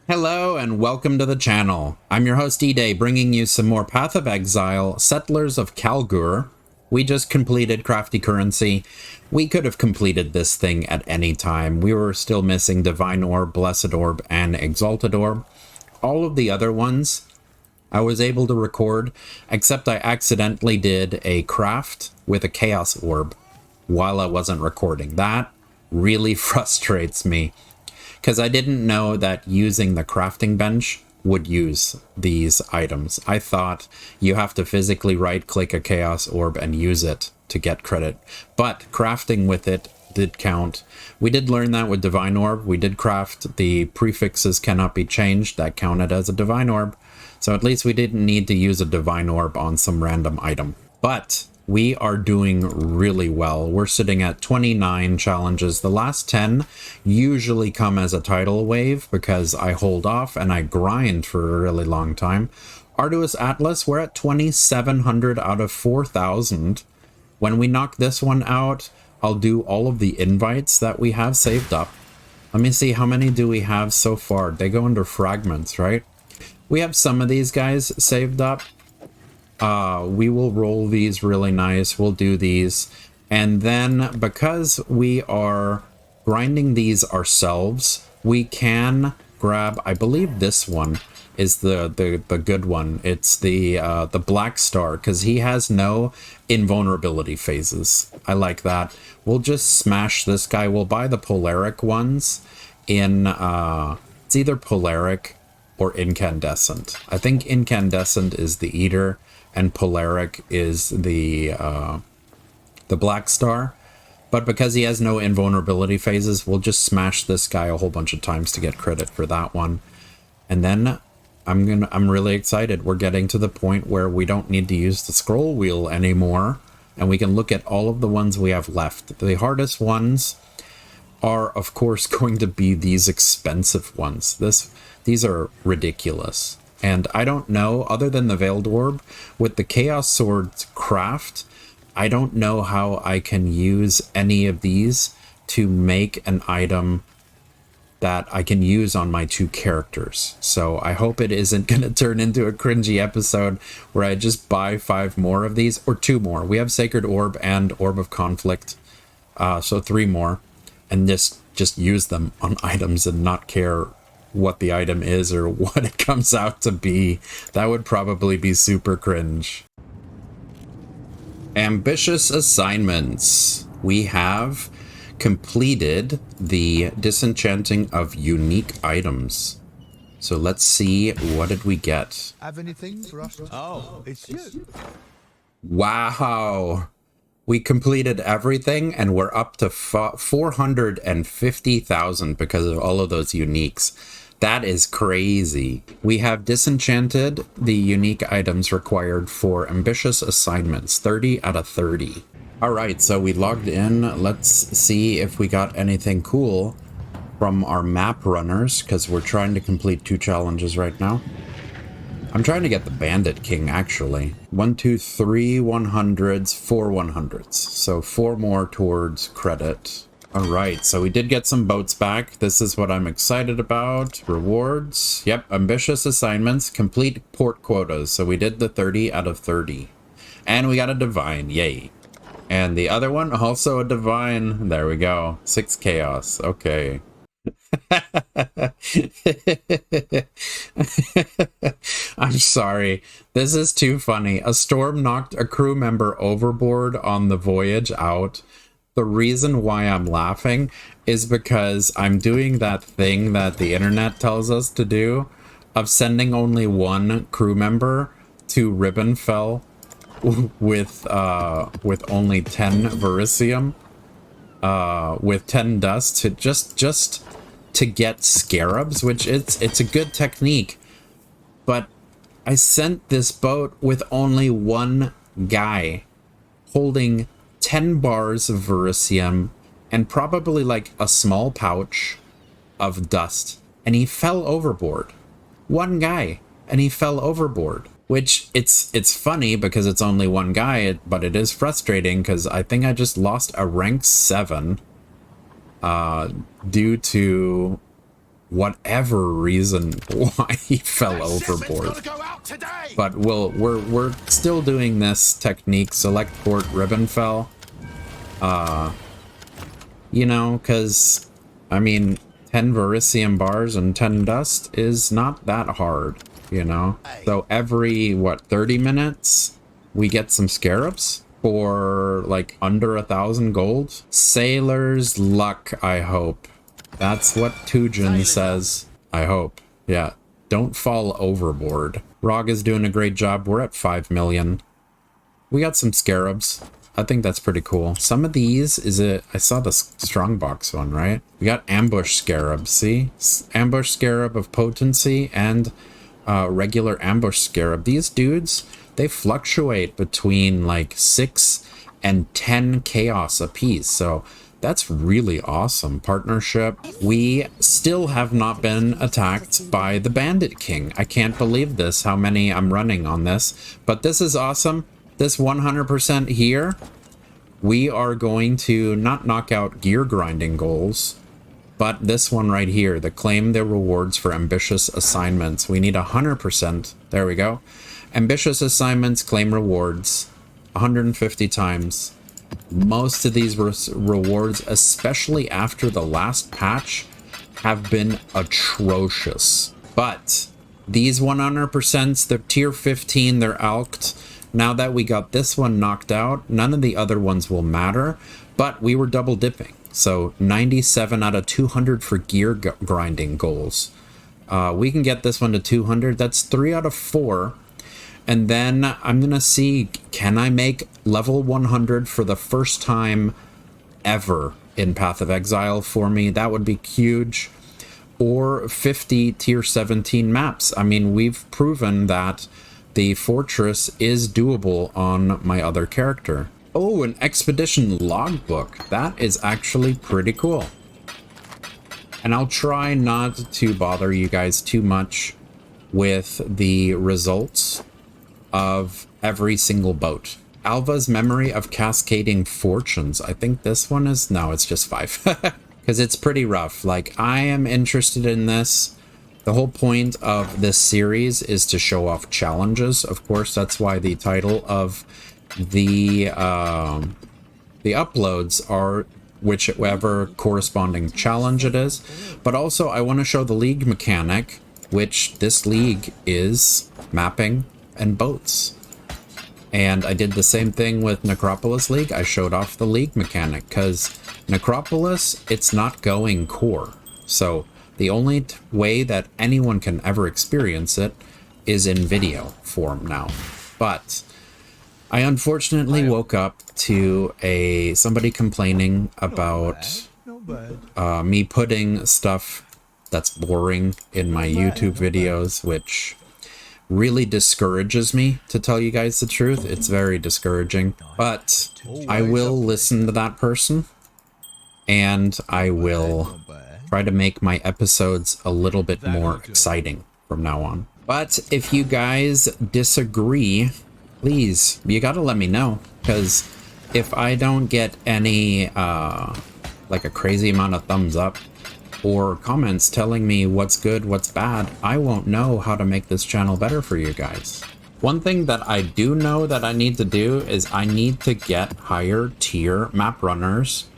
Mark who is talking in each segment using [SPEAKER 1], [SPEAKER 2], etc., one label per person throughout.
[SPEAKER 1] Hello and welcome to the channel. I'm your host E-Day, bringing you some more Path of Exile, Settlers of Kalguur. We just completed Crafty Currency. We could have completed this thing at any time. We were still missing Divine Orb, Blessed Orb, and Exalted Orb. All of the other ones I was able to record, except I accidentally did a craft with a Chaos Orb while I wasn't recording. That really frustrates me, because I didn't know that using the crafting bench would use these items. I thought you have to physically right-click a Chaos Orb and use it to get credit. But crafting with it did count. We did learn that with Divine Orb. We did craft the prefixes cannot be changed. That counted as a Divine Orb. So at least we didn't need to use a Divine Orb on some random item. But we are doing really well. We're sitting at 29 challenges. The last 10 usually come as a tidal wave because I hold off and I grind for a really long time. Arduous Atlas, we're at 2,700 out of 4,000. When we knock this one out, I'll do all of the invites that we have saved up. Let me see, how many do we have so far? They go under fragments, right? We have some of these guys saved up. We will roll these really nice. We'll do these. And then because we are grinding these ourselves, we can grab, I believe this one is the good one. It's the Black Star, because he has no invulnerability phases. I like that. We'll just smash this guy. We'll buy the Polaric ones in, it's either Polaric or Incandescent. I think Incandescent is the Eater, and Polaric is the Black Star. But because he has no invulnerability phases, we'll just smash this guy a whole bunch of times to get credit for that one. And then I'm really excited. We're getting to the point where we don't need to use the scroll wheel anymore, and we can look at all of the ones we have left. The hardest ones are, of course, going to be these expensive ones. These are ridiculous. And I don't know, other than the Veiled Orb, with the Chaos Sword's craft, I don't know how I can use any of these to make an item that I can use on my two characters. So I hope it isn't going to turn into a cringy episode where I just buy 5 more of these, or 2 more. We have Sacred Orb and Orb of Conflict, so 3 more. And just use them on items and not care what the item is or what it comes out to be. That would probably be super cringe. Ambitious assignments. We have completed the disenchanting of unique items. So let's see, what did we get?
[SPEAKER 2] Have anything for us? Oh, it's you.
[SPEAKER 1] Wow. We completed everything, and we're up to 450,000 because of all of those uniques. That is crazy. We have disenchanted the unique items required for ambitious assignments, 30 out of 30. All right, so we logged in. Let's see if we got anything cool from our map runners, because we're trying to complete 2 challenges right now. I'm trying to get the Bandit King, actually. 1, 2, 3 100s, 4 100s. So 4 more towards credit. All right, so we did get some boats back. This is what I'm excited about. Rewards. Yep, ambitious assignments, complete port quotas. So we did the 30 out of 30. And we got a Divine, yay. And the other one, also a Divine. There we go, 6 Chaos, okay. I'm sorry, this is too funny. A storm knocked a crew member overboard on the voyage out. The reason why I'm laughing is because I'm doing that thing that the internet tells us to do of sending only 1 crew member to Ribbonfell with only 10 Verisium, with 10 dust to just to get scarabs, which it's a good technique. But I sent this boat with only 1 guy holding 10 bars of Verisium and probably like a small pouch of dust, and he fell overboard. 1 guy, and he fell overboard. Which, it's funny because it's only 1 guy, but it is frustrating because I think I just lost a rank 7 due to whatever reason why he fell overboard. But we're still doing this technique, select port ribbon fell. You know, because, I mean, 10 Verisium bars and 10 dust is not that hard, you know? So every, what, 30 minutes, we get some scarabs for, like, under 1,000 gold? Sailor's luck, I hope. That's what Tujin says. I hope. Yeah. Don't fall overboard. Rog is doing a great job. We're at 5 million. We got some scarabs. I think that's pretty cool. Some of these I saw the strongbox one, right? We got ambush scarab, see? Ambush scarab of potency and regular ambush scarab. These dudes, they fluctuate between like 6 and 10 chaos apiece. So that's really awesome. Partnership. We still have not been attacked by the Bandit King. I can't believe this, how many I'm running on this. But this is awesome. This 100% here, we are going to not knock out gear grinding goals, but this one right here, the claim the rewards for ambitious assignments. We need 100%. There we go. Ambitious assignments, claim rewards 150 times. Most of these rewards, especially after the last patch, have been atrocious. But these 100%, they're tier 15, they're alked. Now that we got this one knocked out, none of the other ones will matter, but we were double dipping. So 97 out of 200 for gear grinding goals. We can get this one to 200. That's 3 out of 4. And then I'm going to see, can I make level 100 for the first time ever in Path of Exile for me? That would be huge. Or 50 tier 17 maps. I mean, we've proven that the fortress is doable on my other character. Oh, an expedition logbook. That is actually pretty cool. And I'll try not to bother you guys too much with the results of every single boat. Alva's Memory of Cascading Fortunes. I think this one is... No, it's just 5. Because it's pretty rough. Like, I am interested in this. The whole point of this series is to show off challenges. Of course, that's why the title of the uploads are whichever corresponding challenge it is. But also, I want to show the league mechanic, which this league is mapping and boats. And I did the same thing with Necropolis League. I showed off the league mechanic, because Necropolis, it's not going core. So the only way that anyone can ever experience it is in video form now. But I unfortunately woke up to somebody complaining about me putting stuff that's boring in my YouTube videos, which really discourages me, to tell you guys the truth. It's very discouraging. But I will listen to that person, and I will try to make my episodes a little bit more exciting from now on. But if you guys disagree, please, you gotta let me know, because if I don't get any like a crazy amount of thumbs up or comments telling me what's good, what's bad, I won't know how to make this channel better for you guys. One thing that I do know that I need to do is I need to get higher tier map runners,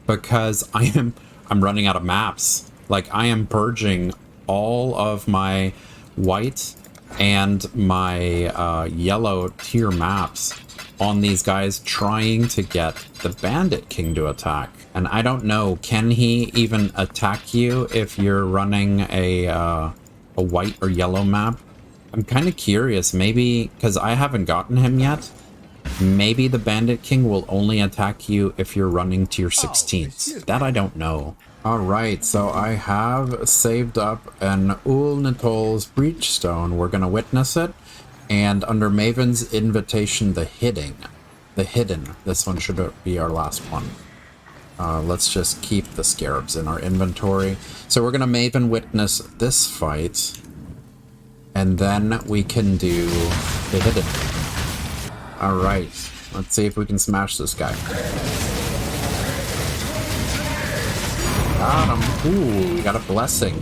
[SPEAKER 1] because I'm running out of maps. Like, I am purging all of my white and my yellow tier maps on these guys, trying to get the Bandit King to attack. And I don't know, can he even attack you if you're running a white or yellow map? I'm kind of curious, maybe, because I haven't gotten him yet, maybe the Bandit King will only attack you if you're running tier 16s. That I don't know. Alright, so I have saved up an Unedited Breachstone. We're going to witness it. And under Maven's invitation, the hidden. This one should be our last one. Let's just keep the scarabs in our inventory. So we're going to Maven witness this fight. And then we can do the hidden. Alright, let's see if we can smash this guy. Got him. Ooh, we got a blessing.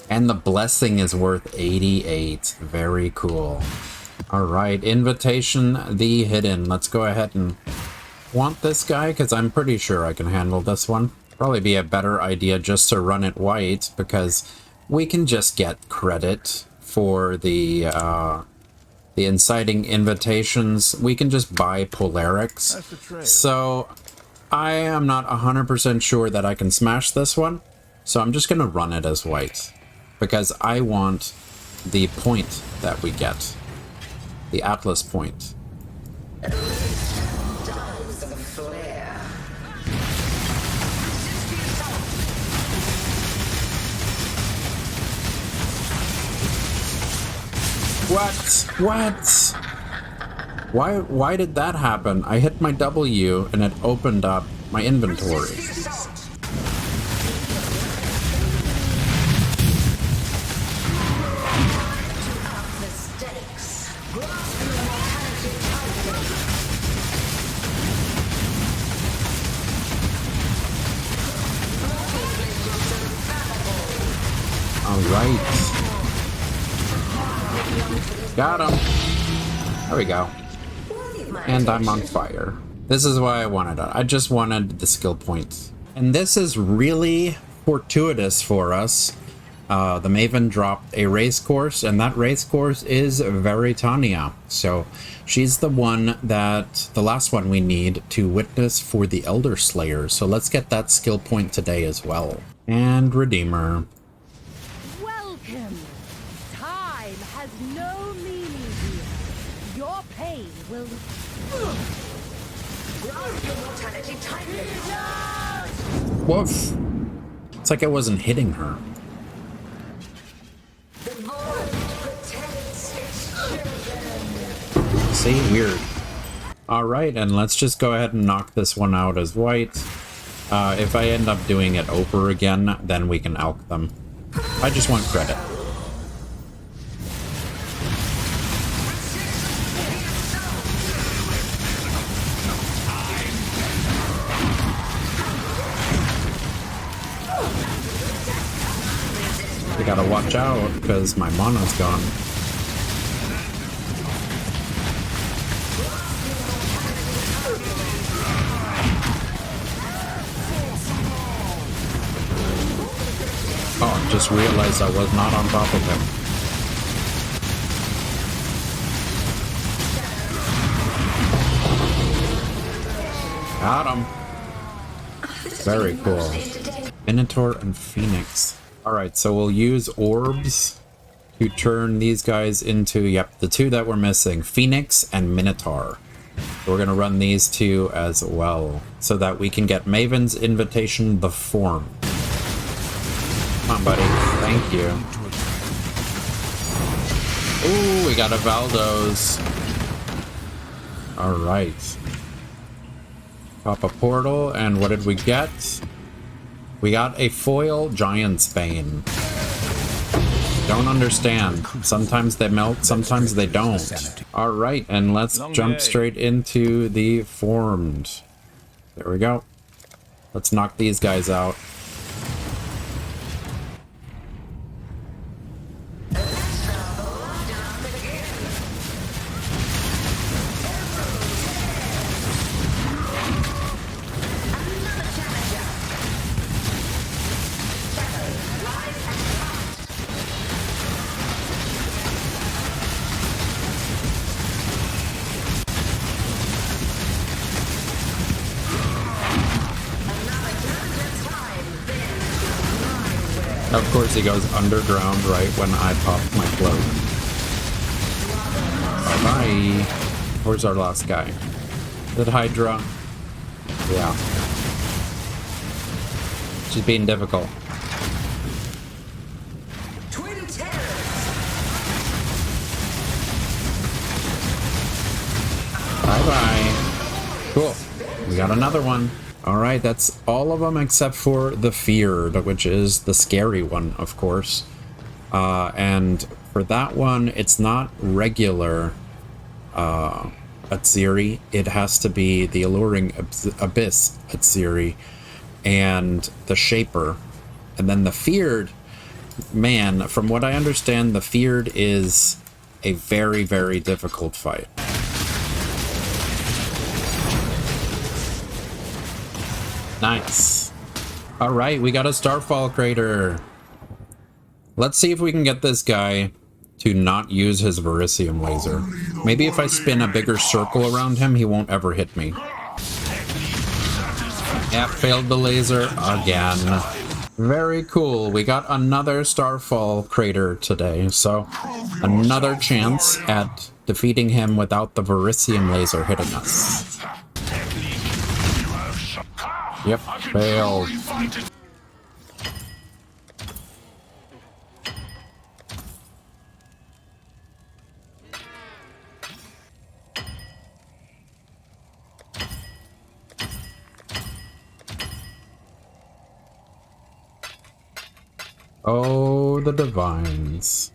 [SPEAKER 1] And the blessing is worth 88. Very cool. Alright, Invitation the Hidden. Let's go ahead and want this guy, because I'm pretty sure I can handle this one. Probably be a better idea just to run it white, because we can just get credit for the inciting invitations. We can just buy Polarics. So I am not 100% sure that I can smash this one. So I'm just going to run it as white, because I want the point that we get. The Atlas point. What? Why did that happen? I hit my W and it opened up my inventory. Alright. Got him. There we go. And I'm on fire. This is why I wanted it. I just wanted the skill points. And this is really fortuitous for us. The Maven dropped a race course, and that race course is Veritania. So she's the one that, the last one we need to witness for the Elder Slayers. So let's get that skill point today as well. And Redeemer.
[SPEAKER 3] Welcome. Time has no meaning here. Your pain will...
[SPEAKER 1] Woof. It's like I wasn't hitting her. See? Weird. Alright, and let's just go ahead and knock this one out as white. If I end up doing it over again, then we can alch them. I just want credit. We gotta watch out, because my mana's gone. Oh, just realized I was not on top of him. Got him. Very cool. Minotaur and Phoenix. Alright, so we'll use orbs to turn these guys into, yep, the two that we're missing. Phoenix and Minotaur. We're going to run these two as well, so that we can get Maven's Invitation, the form. Come on, buddy. Thank you. Ooh, we got a Valdos. Alright. Pop a portal, and what did we get? We got a foil Giant's Bane. Don't understand. Sometimes they melt, sometimes they don't. Alright, and let's jump straight into the formed. There we go. Let's knock these guys out. Of course he goes underground right when I pop my cloak. Bye-bye. Where's our last guy? Is it Hydra? Yeah. She's being difficult. Bye-bye. Cool. We got another one. Alright, that's all of them except for the Feared, which is the scary one, of course. And for that one, it's not regular Atziri. It has to be the Alluring Abyss Atziri and the Shaper. And then the Feared Man, from what I understand, the Feared is a very, very difficult fight. Nice. Alright, we got a Starfall Crater. Let's see if we can get this guy to not use his Verisium laser. Maybe if I spin a bigger circle around him, he won't ever hit me. Yeah, failed the laser again. Very cool. We got another Starfall Crater today, so another chance at defeating him without the Verisium laser hitting us. Yep, failed. Oh, the divines.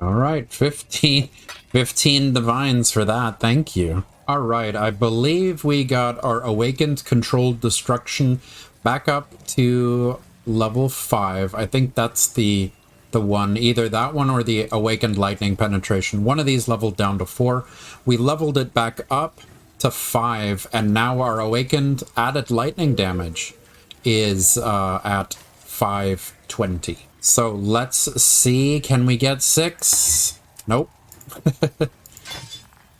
[SPEAKER 1] All right, 15 divines for that. Thank you. All right, I believe we got our awakened controlled destruction back up to level 5. I think that's the one, either that one or the awakened lightning penetration. One of these leveled down to 4. We leveled it back up to 5, and now our awakened added lightning damage is at 520. So let's see, can we get 6? Nope.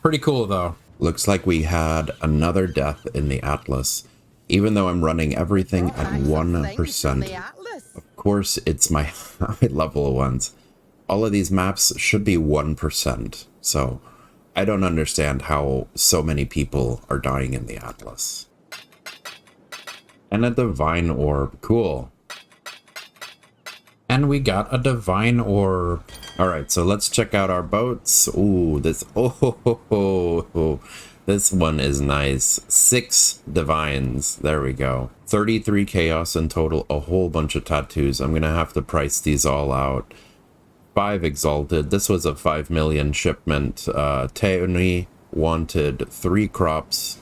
[SPEAKER 1] Pretty cool though. Looks like we had another death in the Atlas, even though I'm running everything at 1%. Of course, it's my high level ones. All of these maps should be 1%, so I don't understand how so many people are dying in the Atlas. And a divine orb, cool. And we got a divine orb. Alright, so let's check out our boats. Ooh, this this one is nice. 6 divines. There we go. 33 chaos in total. A whole bunch of tattoos. I'm gonna have to price these all out. 5 exalted. This was a 5 million shipment. Teoni wanted 3 crops,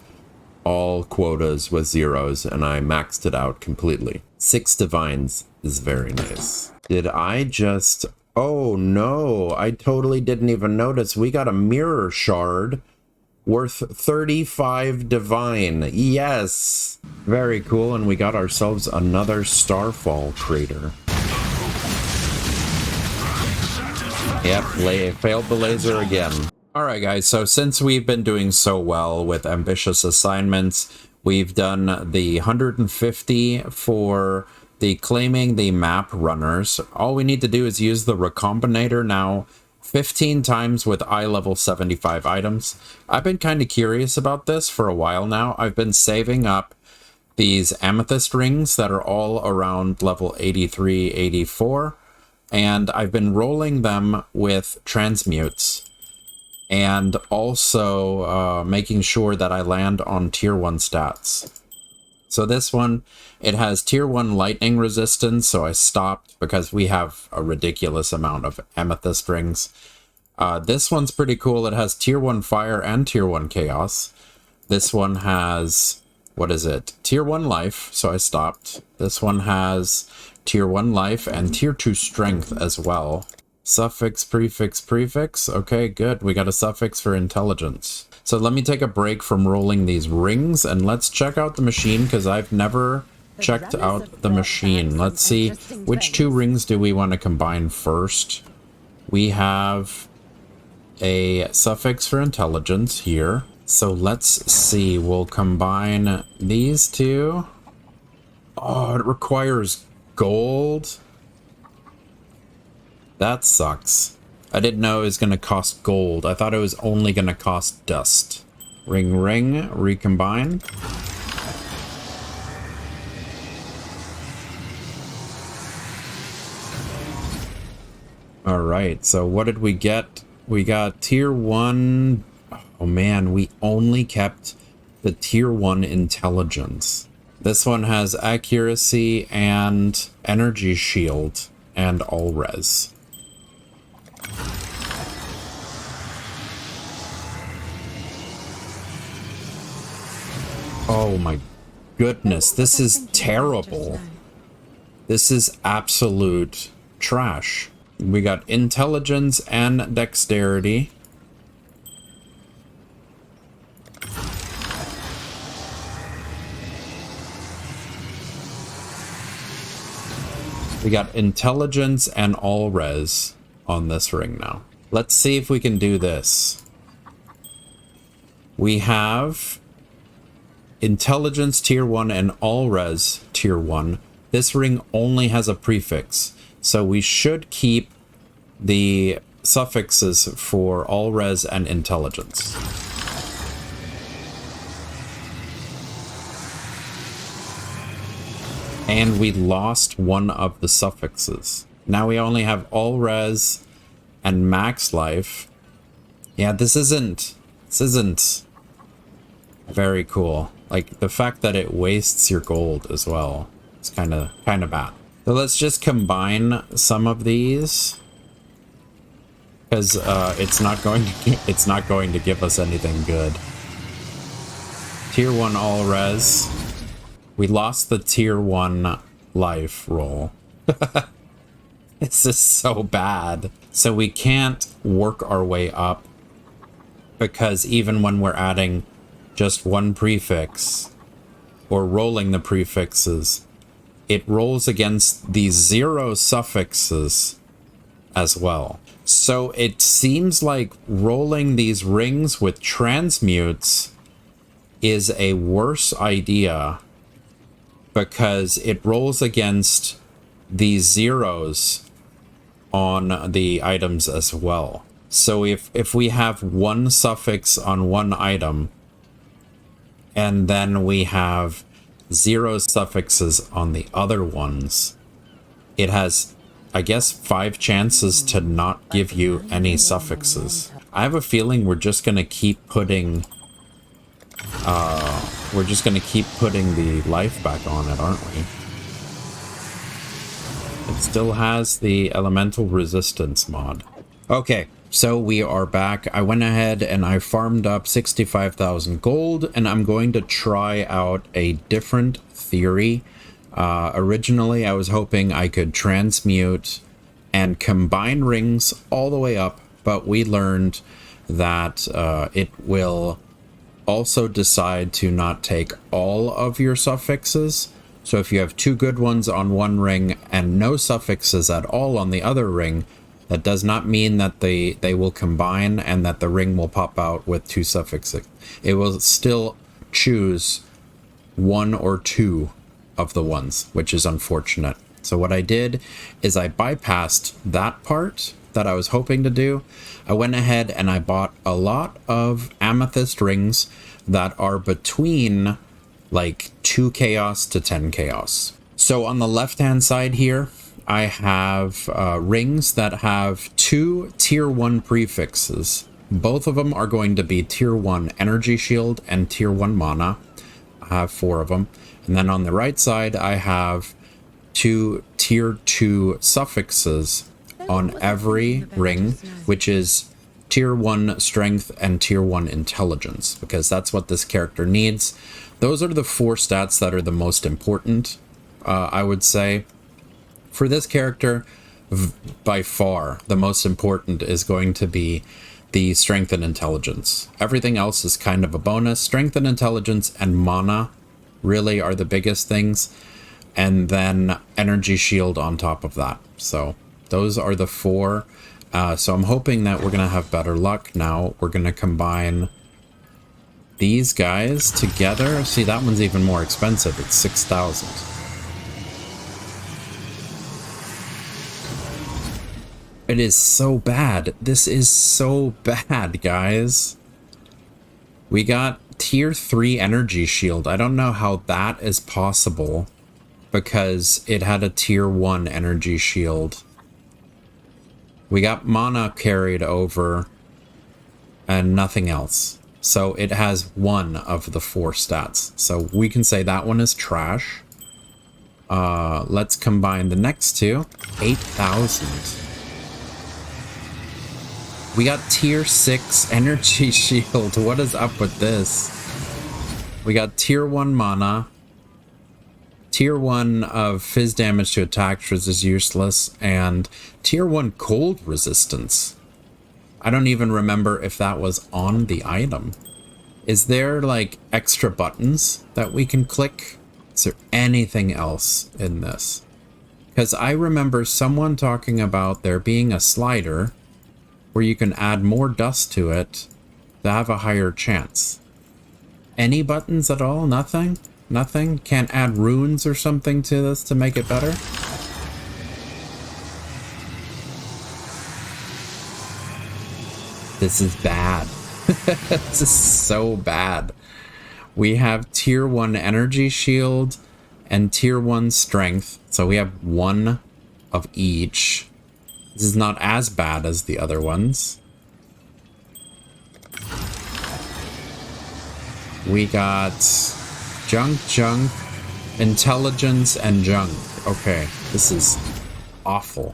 [SPEAKER 1] all quotas with zeros, and I maxed it out completely. 6 divines is very nice. Did I just... Oh no, I totally didn't even notice. We got a mirror shard worth 35 divine. Yes! Very cool, and we got ourselves another Starfall Crater. Yep, failed the laser again. Alright guys, so since we've been doing so well with ambitious assignments, we've done the 150 for the claiming the map runners. All we need to do is use the Recombinator now 15 times with eye level 75 items. I've been kind of curious about this for a while now. I've been saving up these amethyst rings that are all around level 83, 84, and I've been rolling them with transmutes, and also making sure that I land on tier 1 stats. So this one, it has tier 1 lightning resistance, so I stopped because we have a ridiculous amount of amethyst rings. This one's pretty cool. It has tier 1 fire and tier 1 chaos. This one has, what is it? Tier 1 life, so I stopped. This one has tier 1 life and tier 2 strength as well. Suffix, prefix, prefix. Okay, good. We got a suffix for intelligence. So let me take a break from rolling these rings and let's check out the machine, because I've never checked out the machine. Let's see, which 2 rings do we want to combine first? We have a suffix for intelligence here. So let's see, we'll combine these 2. Oh, it requires gold. That sucks. I didn't know it was going to cost gold. I thought it was only going to cost dust. Ring, ring, recombine. Alright, so what did we get? We got tier 1... Oh man, we only kept the tier 1 intelligence. This one has accuracy and energy shield and all res. Oh my goodness, this is terrible. This is absolute trash. We got intelligence and dexterity. We got intelligence and all res on this ring now. Let's see if we can do this. We have intelligence tier 1 and all res tier 1. This ring only has a prefix, so we should keep the suffixes for all res and intelligence. And we lost one of the suffixes. Now we only have all res and max life. Yeah, this isn't very cool. Like the fact that it wastes your gold as well. It's kind of bad. So let's just combine some of these, because it's not going to give us anything good. Tier 1 all res. We lost the tier 1 life roll. This is so bad. So we can't work our way up, because even when we're adding just one prefix or rolling the prefixes, it rolls against the 0 suffixes as well. So it seems like rolling these rings with transmutes is a worse idea, because it rolls against the 0s on the items as well. So if we have one suffix on one item, and then we have 0 suffixes on the other ones, it has, I guess, 5 chances to not give you any suffixes. I have a feeling we're just gonna keep putting the life back on it, aren't we? It still has the elemental resistance mod. Okay, so we are back. I went ahead and I farmed up 65,000 gold, and I'm going to try out a different theory. Originally, I was hoping I could transmute and combine rings all the way up, but we learned that it will also decide to not take all of your suffixes. So if you have 2 good ones on one ring and no suffixes at all on the other ring, that does not mean that they will combine and that the ring will pop out with 2 suffixes. It will still choose 1 or 2 of the ones, which is unfortunate. So what I did is I bypassed that part that I was hoping to do. I went ahead and I bought a lot of amethyst rings that are between like 2 chaos to 10 chaos. So on the left hand side here, I have rings that have 2 tier 1 prefixes. Both of them are going to be tier 1 energy shield and tier 1 mana. I have 4 of them. And then on the right side, I have 2 tier 2 suffixes on every ring, which is tier 1 strength and tier 1 intelligence, because that's what this character needs. Those are the 4 stats that are the most important, I would say. For this character, by far, the most important is going to be the strength and intelligence. Everything else is kind of a bonus. Strength and intelligence and mana really are the biggest things, and then energy shield on top of that. So those are the 4. So I'm hoping that we're going to have better luck now. We're going to combine these guys together. See, that one's even more expensive. It's 6,000. It is so bad. This is so bad, guys. We got tier 3 energy shield. I don't know how that is possible, because it had a tier 1 energy shield. We got mana carried over and nothing else. So it has 1 of the 4 stats. So we can say that one is trash. Let's combine the next 2. 8,000. We got tier 6 energy shield. What is up with this? We got tier 1 mana. Tier 1 of fizz damage to attacks, which is useless. And tier 1 cold resistance. I don't even remember if that was on the item. Is there like extra buttons that we can click? Is there anything else in this? Because I remember someone talking about there being a slider where you can add more dust to it to have a higher chance. Any buttons at all? Nothing? Nothing? Can't add runes or something to this to make it better? This is bad. This is so bad. We have tier 1 energy shield and tier 1 strength. So we have 1 of each. This is not as bad as the other ones. We got junk, intelligence, and junk. Okay, this is awful.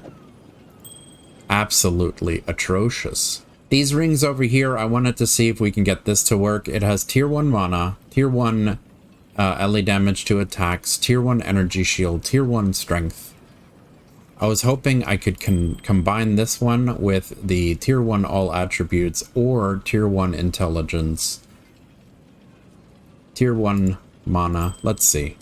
[SPEAKER 1] Absolutely atrocious. These rings over here, I wanted to see if we can get this to work. It has tier 1 mana, tier 1 LE damage to attacks, tier 1 energy shield, tier 1 strength. I was hoping I could combine this one with the tier 1 all attributes or tier 1 intelligence. Tier 1 mana. Let's see.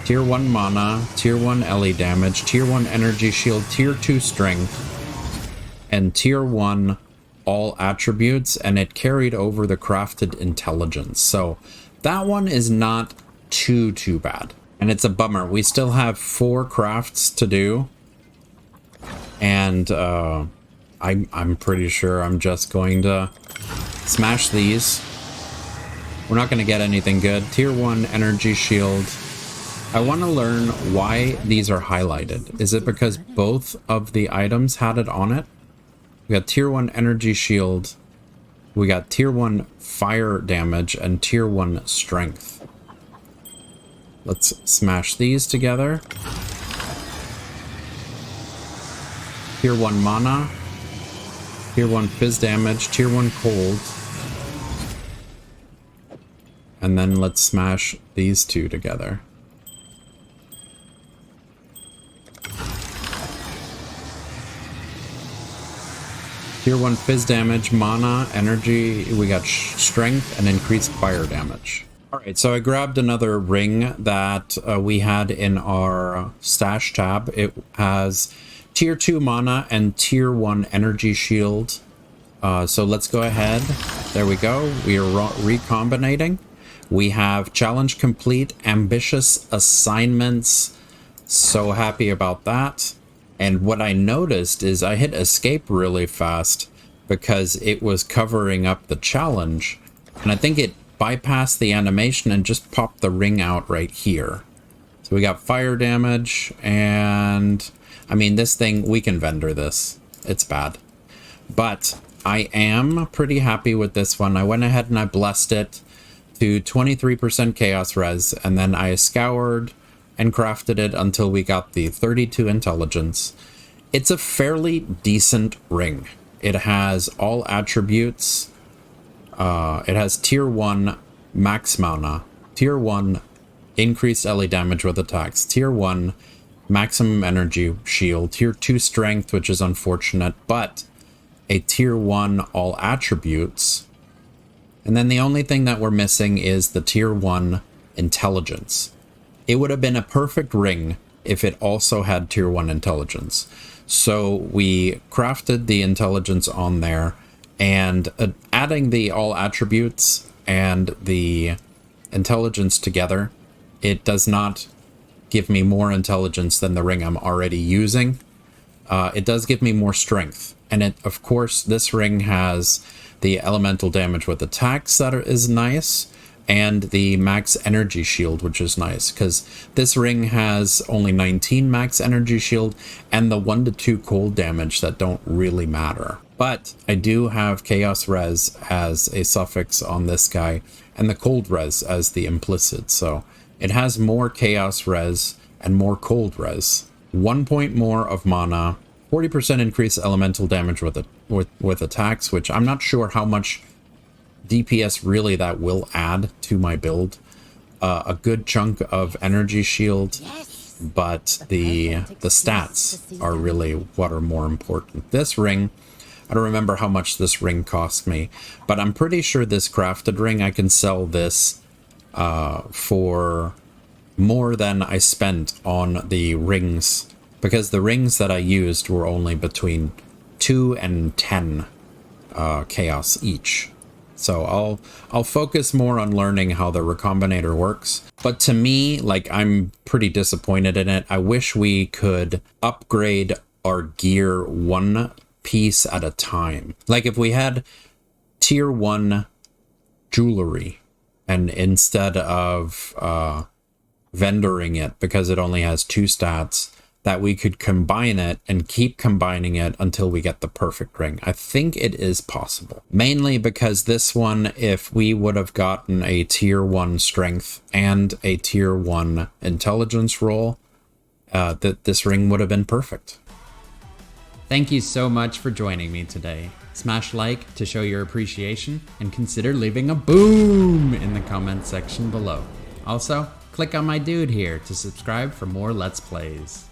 [SPEAKER 1] Tier 1 mana, tier 1 LE damage, tier 1 energy shield, tier 2 strength, and tier 1 all attributes, and it carried over the crafted intelligence. So that one is not too bad. And it's a bummer. We still have 4 crafts to do. And I'm pretty sure I'm just going to smash these. We're not going to get anything good. Tier 1 energy shield. I want to learn why these are highlighted. Is it because both of the items had it on it? We got tier 1 energy shield. We got tier 1 fire damage and tier 1 strength. Let's smash these together. Tier 1 mana. Tier 1 fizz damage. Tier 1 cold. And then let's smash these two together. Tier 1 fizz damage, mana, energy. We got strength and increased fire damage. Alright, so I grabbed another ring that we had in our stash tab. It has tier 2 mana and tier 1 energy shield. So let's go ahead. There we go. We are recombinating. We have challenge complete, ambitious assignments. So happy about that. And what I noticed is I hit escape really fast because it was covering up the challenge. And I think it bypassed the animation and just popped the ring out right here. So we got fire damage and... I mean, this thing, we can vendor this. It's bad. But I am pretty happy with this one. I went ahead and I blessed it to 23% chaos res. And then I scoured and crafted it until we got the 32 intelligence. It's a fairly decent ring. It has all attributes. It has tier 1 max mana, tier 1 increased LE damage with attacks, tier 1 maximum energy shield, tier 2 strength, which is unfortunate, but a tier 1 all attributes. And then the only thing that we're missing is the tier 1 intelligence. It would have been a perfect ring if it also had tier 1 intelligence. So we crafted the intelligence on there, and adding the all attributes and the intelligence together, it does not give me more intelligence than the ring I'm already using. It does give me more strength. And it, of course, this ring has the elemental damage with attacks that is nice, and the max energy shield, which is nice, because this ring has only 19 max energy shield and the 1 to 2 cold damage that don't really matter. But I do have chaos res as a suffix on this guy and the cold res as the implicit, so it has more chaos res and more cold res. 1 point more of mana, 40% increase elemental damage with attacks, which I'm not sure how much DPS really that will add to my build. A good chunk of energy shield, but the stats are really what are more important. This ring, I don't remember how much this ring cost me, but I'm pretty sure this crafted ring, I can sell this for more than I spent on the rings, because the rings that I used were only between 2 and 10 chaos each. So I'll focus more on learning how the Recombinator works. But to me, like, I'm pretty disappointed in it. I wish we could upgrade our gear one piece at a time. Like if we had tier 1 jewelry, and instead of vendoring it because it only has 2 stats, that we could combine it and keep combining it until we get the perfect ring. I think it is possible. Mainly because this one, if we would have gotten a tier 1 strength and a tier 1 intelligence roll, this ring would have been perfect.
[SPEAKER 4] Thank you so much for joining me today. Smash like to show your appreciation, and consider leaving a boom in the comment section below. Also, click on my dude here to subscribe for more Let's Plays.